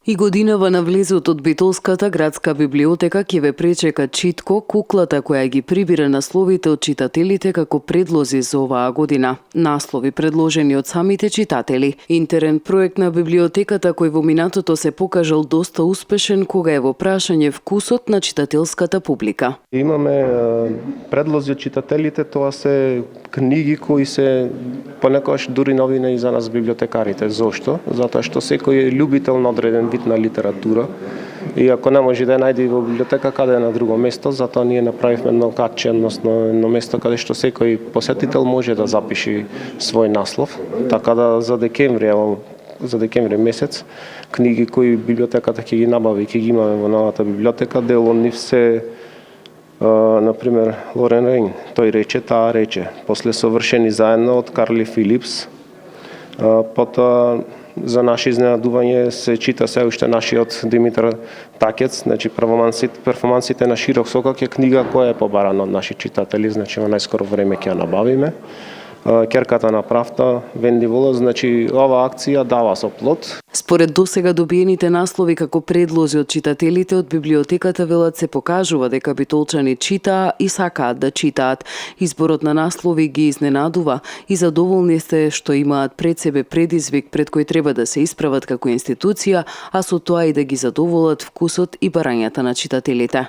И годинава на влезот од Битолската градска библиотека ќе ве пречека читко куклата која ги прибира насловите од читателите како предлози за оваа година. Наслови предложени од самите читатели. Интерен проект на библиотеката кој во минатото се покажал доста успешен кога е во прашање вкусот на читателската публика. Имаме предлози од читателите, тоа се книги кои се понекогаш дури новина и за нас библиотекарите. Зошто? Затоа што секој е љубител на одреден вид на литература и ако не може да ја најде во библиотека, каде е на друго место, затоа ние направивме едно катче, едно место каде што секој посетител може да запише свој наслов, така да за декември месец книги кои библиотеката ќе ги набави, ќе ги имаме во новата библиотека, дел од нив се например Лорен Рейн, тој рече, таа рече, после Совршени заедно од Карли Филипс, потоа за наше изненадување се чита се уште нашиот Димитар Такец, значи перформансите на Широк сокак е книга која е побарана од наши читатели, значи во најскоро време ќе ја набавиме. Керката на правта, Венди Волос, значи ова акција дава со плод. Според досега добиените наслови како предлози од читателите од библиотеката велат се покажува дека битолчани читаа и сакаат да читаат. Изборот на наслови ги изненадува и задоволни сте што имаат пред себе предизвик пред кој треба да се исправат како институција, а со тоа и да ги задоволат вкусот и барањата на читателите.